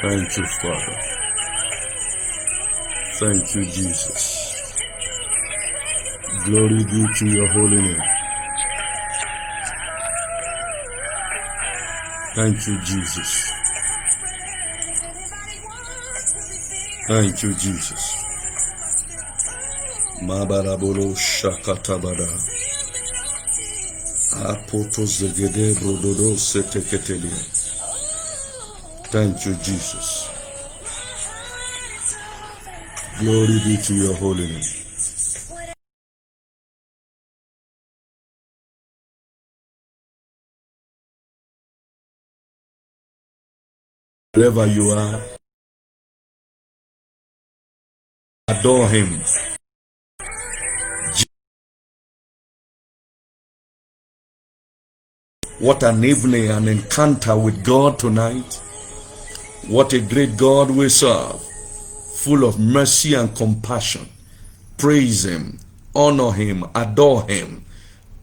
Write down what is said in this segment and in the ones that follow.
Thank you, Father. Thank you, Jesus. Glory be to your holy name. Thank you, Jesus. Thank you, Jesus. Mabarabolo shakatabada. Apoto zegede brododo seteketelia. Thank you, Jesus. Glory be to your holy name. Wherever you are, adore him. What an evening, an encounter with God tonight. What a great God we serve, full of mercy and compassion. Praise him, honor him, adore him.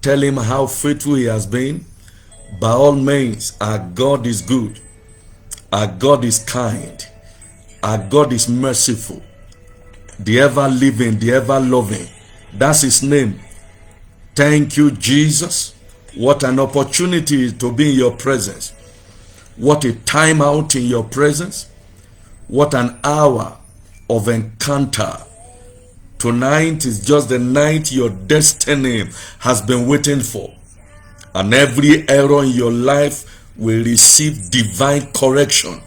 Tell him how faithful he has been. By all means, our God is good. Our God is kind. Our God is merciful. The ever-living, the ever-loving. That's his name. Thank you, Jesus. What an opportunity to be in your presence. What a time out in your presence. What an hour of encounter. Tonight is just the night your destiny has been waiting for. And every error in your life will receive divine correction.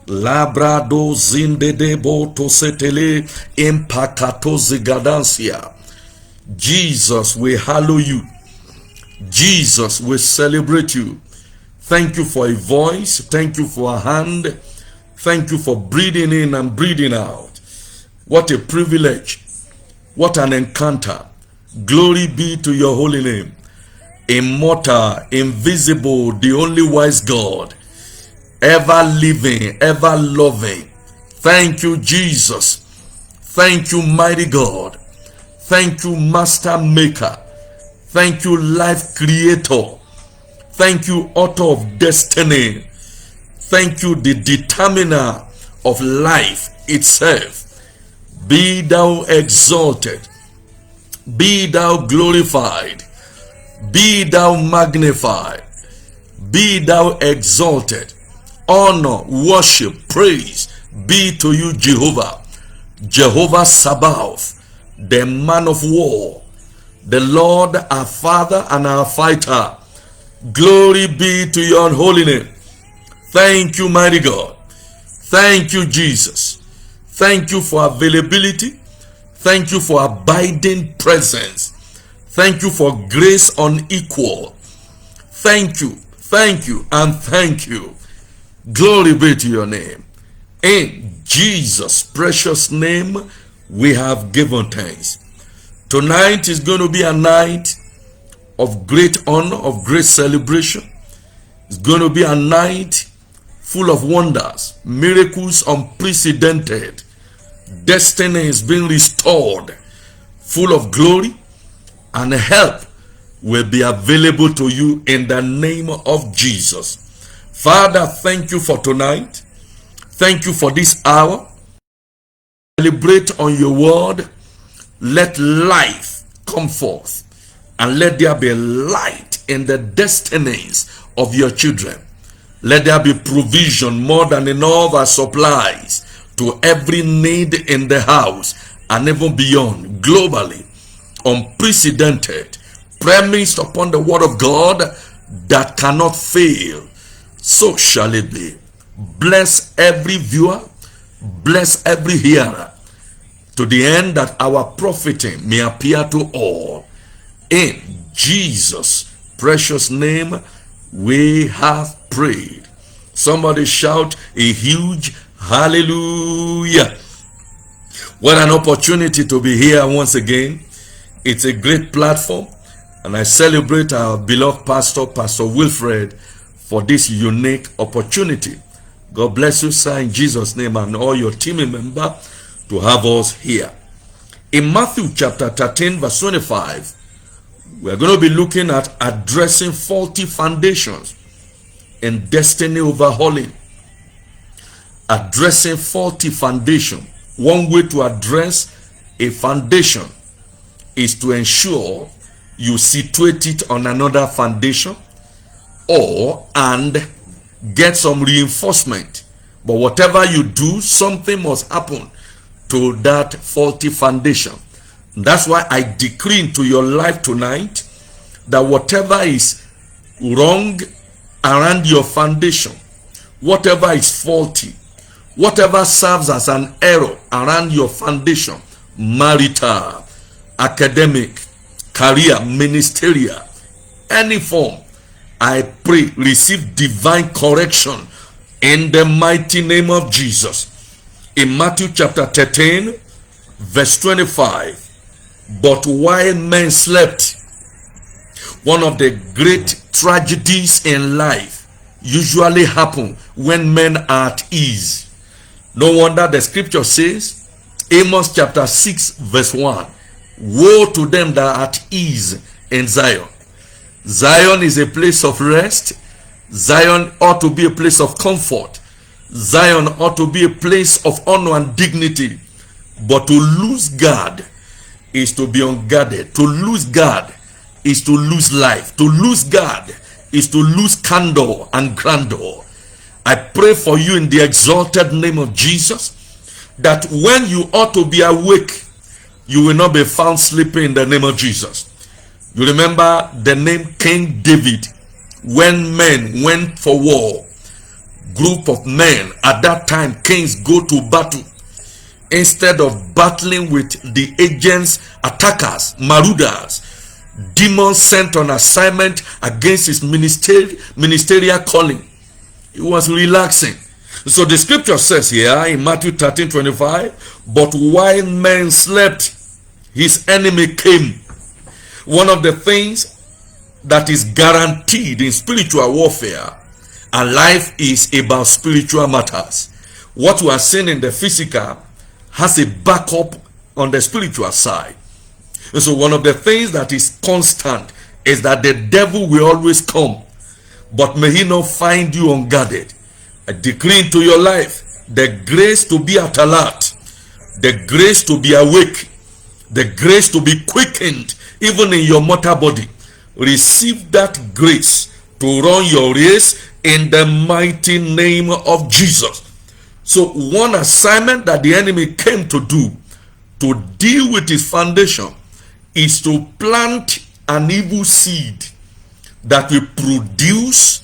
Labrado zindedebo to setele impakato zigadansia. Jesus will hallow you. Jesus will celebrate you. Thank you for a voice. Thank you for a hand. Thank you for breathing in and breathing out. What a privilege. What an encounter. Glory be to your holy name. Immortal, invisible, the only wise God. Ever living, ever loving. Thank you, Jesus. Thank you, mighty God. Thank you, master maker. Thank you, life creator. Thank you, author of destiny. Thank you, the determiner of life itself. Be thou exalted. Be thou glorified. Be thou magnified. Be thou exalted. Honor, worship, praise be to you, Jehovah. Jehovah Sabaoth, the man of war, the Lord our Father and our fighter. Glory be to your holy name. Thank you, mighty God. Thank you, Jesus. Thank you for availability. Thank you for abiding presence. Thank you for grace unequal. Thank you, and thank you. Glory be to your name. In Jesus' precious name, we have given thanks. Tonight is going to be a night of great honor, of great celebration. It's going to be a night full of wonders, miracles unprecedented. Destiny is being restored, full of glory, and help will be available to you in the name of Jesus. Father, thank you for tonight. Thank you for this hour. Celebrate on your word. Let life come forth, and let there be light in the destinies of your children. Let there be provision more than enough as supplies to every need in the house and even beyond, globally, unprecedented, premised upon the word of God that cannot fail. So shall it be. Bless every viewer, bless every hearer, to the end that our profiting may appear to all. In Jesus' precious name we have prayed. Somebody shout a huge hallelujah. What an opportunity to be here once again. It's a great platform, and I celebrate our beloved pastor, Pastor Wilfred, for this unique opportunity. God bless you, sir, in Jesus' name, and all your team members to have us here. In Matthew chapter 13, verse 25, We're going to be looking at addressing faulty foundations and destiny overhauling. Addressing faulty foundation. One way to address a foundation is to ensure you situate it on another foundation and get some reinforcement. But whatever you do, something must happen to that faulty foundation. That's why I decree into your life tonight that whatever is wrong around your foundation, whatever is faulty, whatever serves as an error around your foundation, marital, academic, career, ministerial, any form, I pray receive divine correction in the mighty name of Jesus. In Matthew chapter 13, verse 25, but while men slept, one of the great tragedies in life usually happen when men are at ease. No wonder the scripture says, Amos chapter 6 verse 1, woe to them that are at ease in Zion. Zion is a place of rest. Zion ought to be a place of comfort. Zion ought to be a place of honor and dignity. But to lose God is to be unguarded. To lose God is to lose life. To lose God is to lose candor and grandeur. I pray for you in the exalted name of Jesus that when you ought to be awake, you will not be found sleeping in the name of Jesus. You remember the name King David. When men went for war, group of men at that time, kings go to battle. Instead of battling with the agents, attackers, marauders, demons sent on assignment against his ministerial calling, he was relaxing. So the scripture says here in Matthew 13:25, but while men slept, his enemy came. One of the things that is guaranteed in spiritual warfare and life is about spiritual matters. What we are seeing in the physical has a backup on the spiritual side. And so one of the things that is constant is that the devil will always come, but may he not find you unguarded. I decree into your life the grace to be at alert, the grace to be awake, the grace to be quickened even in your mortal body. Receive that grace to run your race in the mighty name of Jesus. So one assignment that the enemy came to do to deal with his foundation is to plant an evil seed that will produce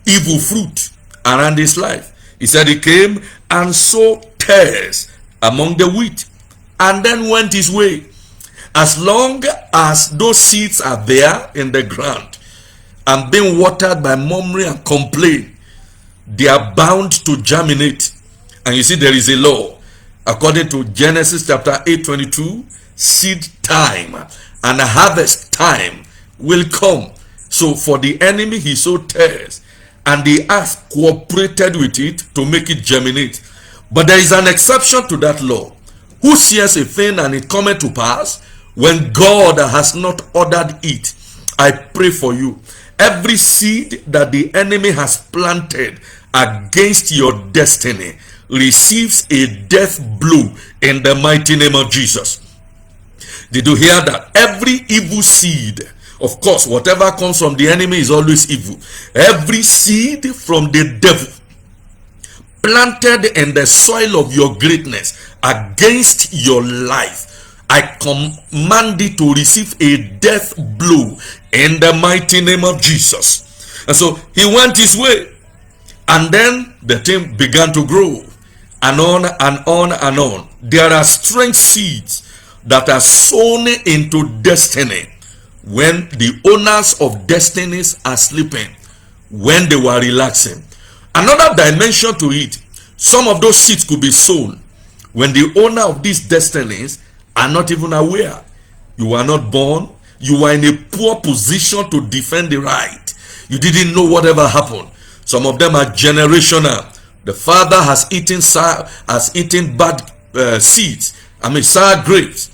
evil fruit around his life. He said he came and sowed tares among the wheat and then went his way. As long as those seeds are there in the ground and being watered by murmuring and complaint, they are bound to germinate. And you see, there is a law. According to Genesis chapter 8:22, seed time and harvest time will come. So for the enemy, he sowed tares, and the earth cooperated with it to make it germinate. But there is an exception to that law. Who sees a thing and it cometh to pass when God has not ordered it? I pray for you. Every seed that the enemy has planted against your destiny receives a death blow in the mighty name of Jesus. Did you hear that? Every evil seed, of course, whatever comes from the enemy is always evil. Every seed from the devil planted in the soil of your greatness against your life, I command it to receive a death blow in the mighty name of Jesus. And so he went his way, and then the thing began to grow, and on and on and on. There are strange seeds that are sown into destiny when the owners of destinies are sleeping, when they were relaxing. Another dimension to it, some of those seeds could be sown when the owner of these destinies are not even aware. You were not born. You were in a poor position to defend the right. You didn't know whatever happened. Some of them are generational. The father has eaten bad seeds, sour grapes,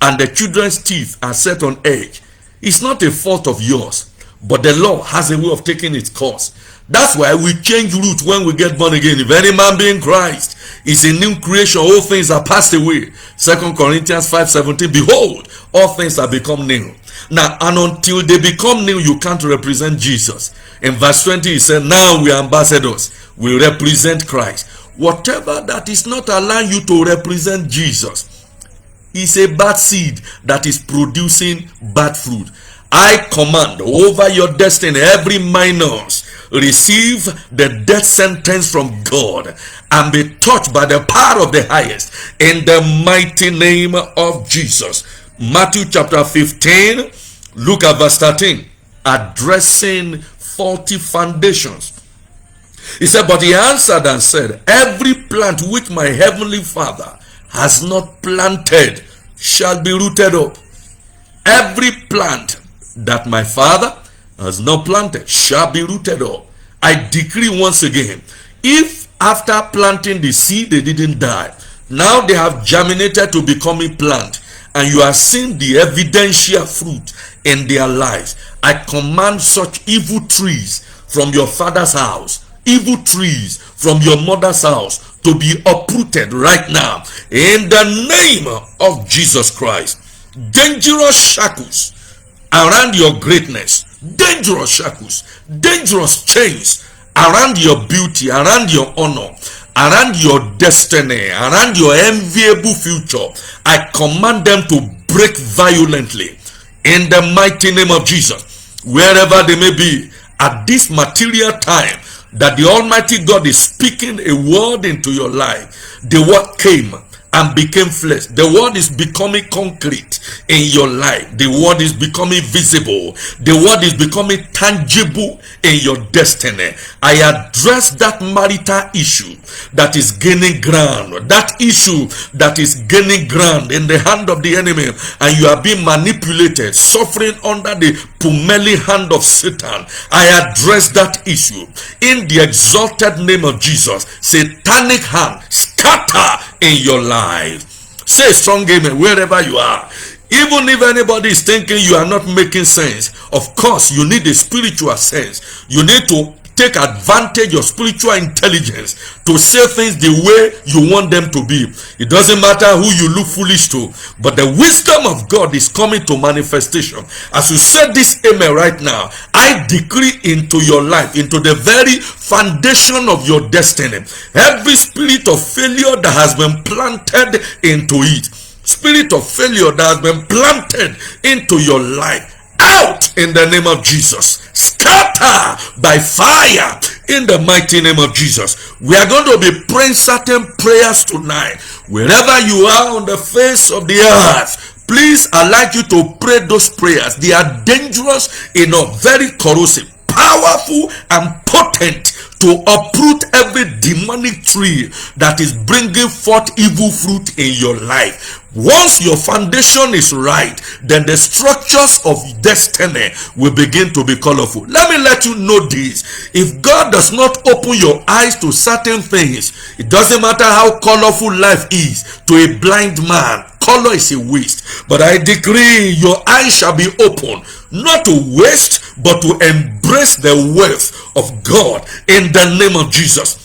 and the children's teeth are set on edge. It's not a fault of yours, but the law has a way of taking its course. That's why we change route when we get born again. If any man be in Christ, is a new creation. All things are passed away. 2 Corinthians 5:17. Behold, all things are become new. Now, and until they become new, you can't represent Jesus. In verse 20, he said, now we are ambassadors. We represent Christ. Whatever that is not allowing you to represent Jesus is a bad seed that is producing bad fruit. I command over your destiny, every minors, receive the death sentence from God and be touched by the power of the highest in the mighty name of Jesus. Matthew chapter 15, look at verse 13, addressing faulty foundations. He said, but he answered and said, every plant which my heavenly Father has not planted shall be rooted up. Every plant that my Father has not planted shall be rooted up. I decree once again, if after planting the seed they didn't die, now they have germinated to become a plant, and you are seeing the evidential fruit in their lives, I command such evil trees from your father's house, evil trees from your mother's house, to be uprooted right now in the name of Jesus Christ. Dangerous shackles around your greatness, dangerous shackles, dangerous chains around your beauty, around your honor, around your destiny, around your enviable future, I command them to break violently in the mighty name of Jesus. Wherever they may be at this material time that the Almighty God is speaking a word into your life, the word came and became flesh. The word is becoming concrete in your life. The word is becoming visible. The word is becoming tangible in your destiny. I address that marital issue that is gaining ground, that issue that is gaining ground in the hand of the enemy, and you are being manipulated, suffering under the pummeling hand of Satan. I address that issue in the exalted name of Jesus. Satanic hand, scatter in your life. Say a strong amen wherever you are. Even if anybody is thinking you are not making sense, of course you need a spiritual sense. You need to take advantage of spiritual intelligence to say things the way you want them to be. It doesn't matter who you look foolish to, but the wisdom of God is coming to manifestation. As you said this amen right now, I decree into your life, into the very foundation of your destiny, every spirit of failure that has been planted into it, spirit of failure that has been planted into your life, out in the name of Jesus. Scatter by fire in the mighty name of Jesus. We are going to be praying certain prayers tonight. Wherever you are on the face of the earth, please, I'd like you to pray those prayers. They are dangerous enough, very corrosive, powerful and potent to uproot every demonic tree that is bringing forth evil fruit in your life. Once your foundation is right, then the structures of destiny will begin to be colorful. Let me let you know this. If God does not open your eyes to certain things, it doesn't matter how colorful life is to a blind man. Color is a waste. But I decree your eyes shall be open, not to waste, but to embrace the wealth of God in the name of Jesus.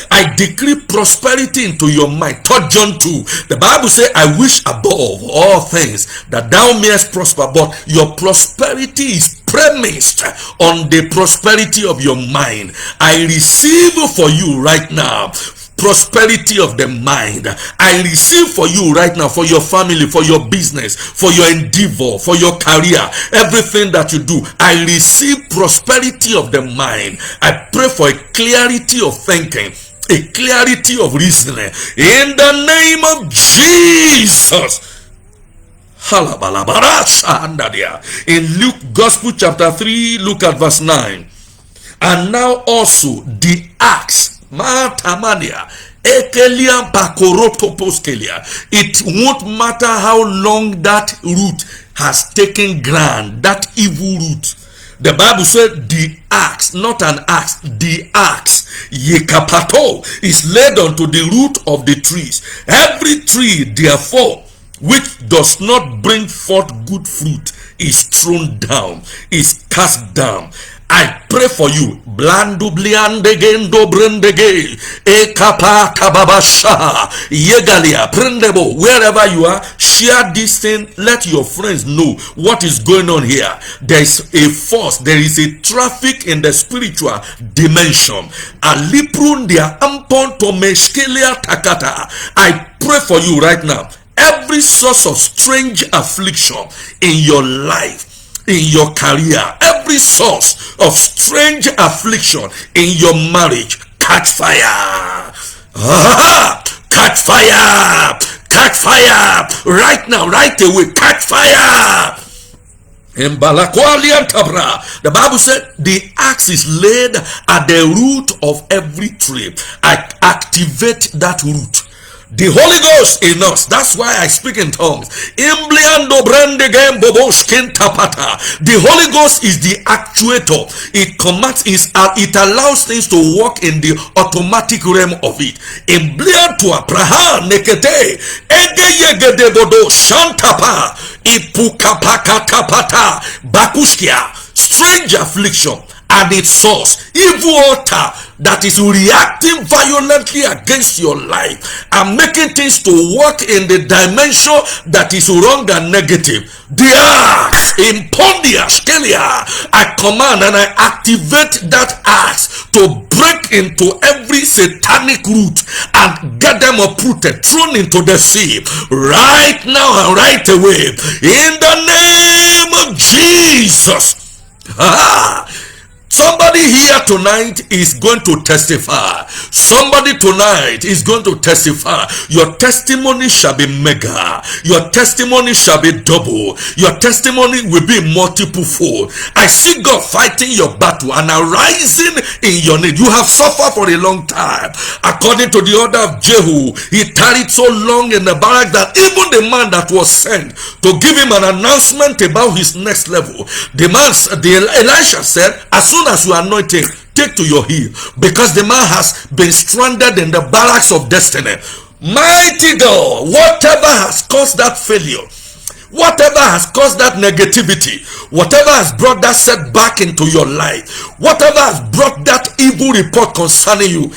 I decree prosperity into your mind. 3 John 2. The Bible says, I wish above all things that thou mayest prosper, but your prosperity is premised on the prosperity of your mind. I receive for you right now prosperity of the mind. I receive for you right now, for your family, for your business, for your endeavor, for your career, everything that you do. I receive prosperity of the mind. I pray for a clarity of thinking, a clarity of reasoning in the name of Jesus. In Luke Gospel chapter 3, look at verse 9. And now also the axe, it won't matter how long that root has taken ground, that evil root. The Bible said the axe, not an axe, the axe, yekapato, is laid unto the root of the trees. Every tree, therefore, which does not bring forth good fruit is thrown down, is cast down. I pray for you. Blandu bliandegendo brendege ekapa kababasha yegalia prendebo. Wherever you are, share this thing. Let your friends know what is going on here. There is a force, there is a traffic in the spiritual dimension. Aliprundia amponto meskelia takata. I pray for you right now. Every source of strange affliction in your life, in your career, every source of strange affliction in your marriage, catch fire. Catch fire. Catch fire. Right now, right away, catch fire. In Balakwali and Tabra, the Bible said the axe is laid at the root of every tree. I activate that root. The Holy Ghost in us. That's why I speak in tongues. The Holy Ghost is the actuator. It commands, it allows things to work in the automatic realm of it. Strange affliction and its source, evil altar that is reacting violently against your life and making things to work in the dimension that is wrong and negative. The axe in Pondia Scalia, I command and I activate that axe to break into every satanic root and get them uprooted, thrown into the sea right now and right away in the name of Jesus. Somebody here tonight is going to testify. Somebody tonight is going to testify. Your testimony shall be mega. Your testimony shall be double. Your testimony will be multiple fold. I see God fighting your battle and arising in your need. You have suffered for a long time. According to the order of Jehu, he tarried so long in the barrack that even the man that was sent to give him an announcement about his next level, Elisha said, as soon as you anoint him, take to your heel, because the man has been stranded in the barracks of destiny. Mighty God, whatever has caused that failure, whatever has caused that negativity, whatever has brought that setback into your life, whatever has brought that evil report concerning you,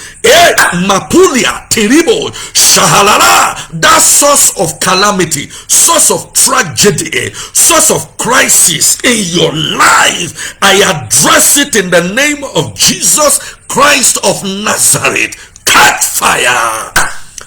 Mapulia, Terrible, Shahalala, that source of calamity, source of tragedy, source of crisis in your life, I address it in the name of Jesus Christ of Nazareth. Catch fire!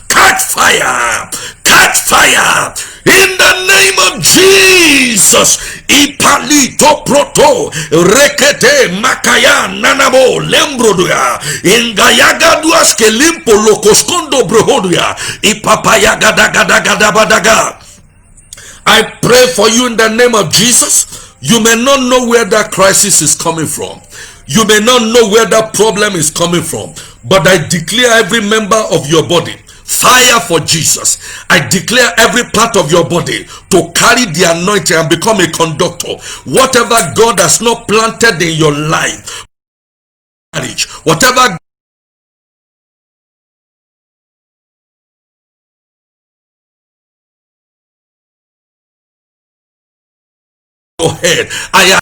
Catch fire! Catch fire! In the name of Jesus. Ipalito proto rekete makaya nanabo lembroduya ingayaga duaske limpo lokoskondo brohoduya ipapayaga daga badaga. I pray for you in the name of Jesus. You may not know where that crisis is coming from. You may not know where that problem is coming from, but I declare every member of your body fire for Jesus. I declare every part of your body to carry the anointing and become a conductor. Whatever God has not planted in your life, marriage, whatever your head, I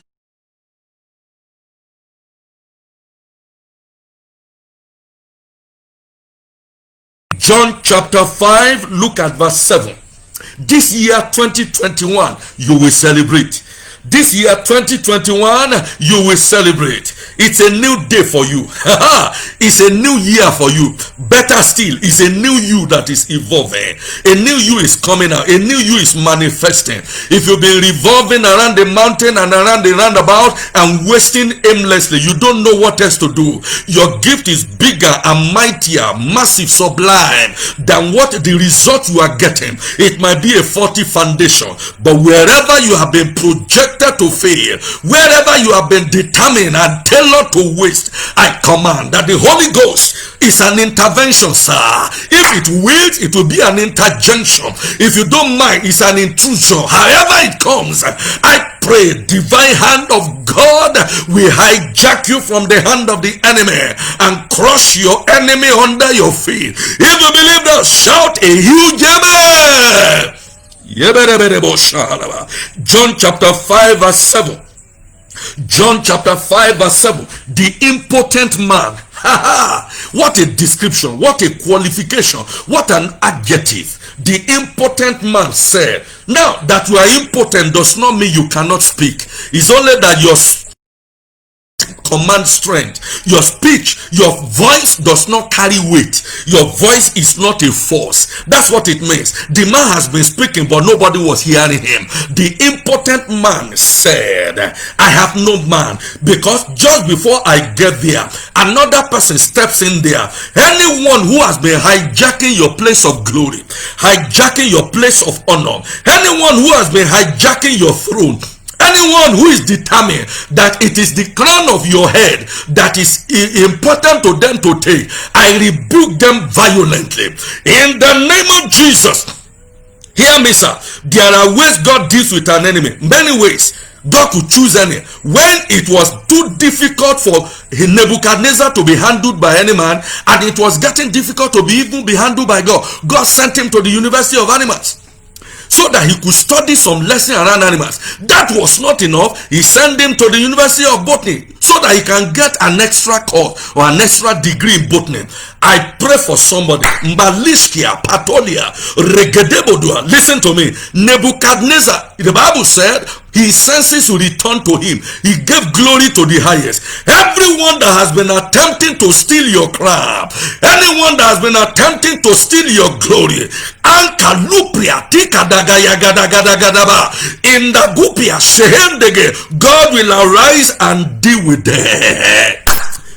John chapter 5, look at verse 7. This year 2021, you will celebrate. This year 2021, you will celebrate. It's a new day for you. It's a new year for you. Better still, it's a new you that is evolving. A new you is coming out. A new you is manifesting. If you've been revolving around the mountain and around the roundabout and wasting aimlessly, you don't know what else to do. Your gift is bigger and mightier, massive, sublime than what the result you are getting. It might be a faulty foundation, but wherever you have been projected to fail, wherever you have been determined and tailored to waste, I command that the Holy Ghost is an intervention, sir. If it wills, it will be an interjection. If you don't mind, it's an intrusion. However it comes, I pray divine hand of God will hijack you from the hand of the enemy and crush your enemy under your feet. If you believe that, shout a huge amen. John chapter 5 verse 7. John chapter 5 verse 7. The impotent man. What a description, what a qualification, what an adjective. The impotent man said. Now, that you are impotent does not mean you cannot speak. It's only that your command strength. Your speech, your voice does not carry weight. Your voice is not a force. That's what it means. The man has been speaking, but nobody was hearing him. The impotent man said, I have no man, because just before I get there, another person steps in there. Anyone who has been hijacking your place of glory, hijacking your place of honor, anyone who has been hijacking your throne, anyone who is determined that it is the crown of your head that is important to them to take, I rebuke them violently in the name of Jesus. Hear me, sir. There are ways God deals with an enemy. Many ways. God could choose any. When it was too difficult for Nebuchadnezzar to be handled by any man, and it was getting difficult to be handled by God, God sent him to the University of Animals, so that he could study some lesson around animals. That was not enough. He sent him to the University of Botany so that he can get an extra course or an extra degree in botany. I pray for somebody. Mbaliskia, Patolia, Regedebodua. Listen to me. Nebuchadnezzar, the Bible said, his senses will return to him. He gave glory to the highest. Everyone that has been attempting to steal your crown, anyone that has been attempting to steal your glory, Ankalupria, Tikadagayagadagadagadaba, in the Gupia, Shehendege, God will arise and deal with them.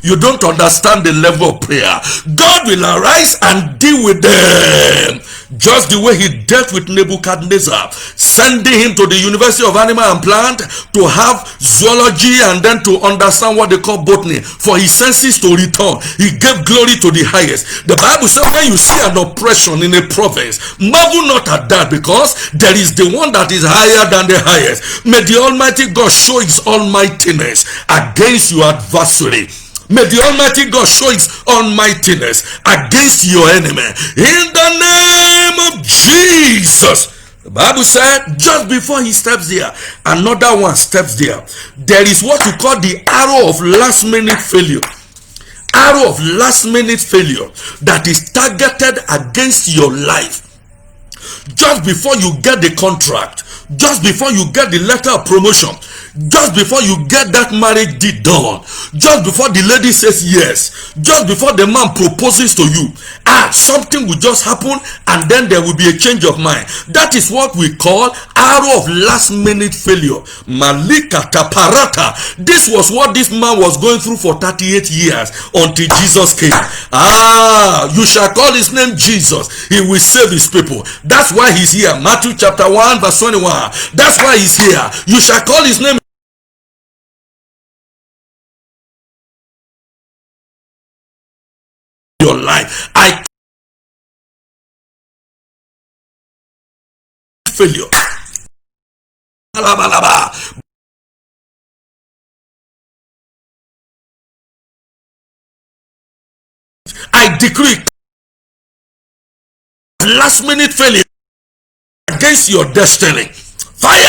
You don't understand the level of prayer. God will arise and deal with them. Just the way he dealt with Nebuchadnezzar, sending him to the University of Animal and Plant to have zoology and then to understand what they call botany, for his senses to return. He gave glory to the highest. The Bible says when you see an oppression in a province, marvel not at that, because there is the one that is higher than the highest. May the Almighty God show his almightiness against your adversary. May the Almighty God show his almightiness against your enemy. In the name of Jesus. The Bible said just before he steps there, another one steps there. There is what you call the arrow of last minute failure. Arrow of last minute failure that is targeted against your life. Just before you get the contract, just before you get the letter of promotion, just before you get that marriage deed done, just before the lady says yes, just before the man proposes to you, something will just happen and then there will be a change of mind. That is what we call arrow of last minute failure. Malika taparata. This was what this man was going through for 38 years until Jesus came. You shall call his name Jesus. He will save his people. That's why he's here. Matthew chapter 1 verse 21. That's why he's here. You shall call his name your life. I failure. I decree last minute failure against your destiny. Fire.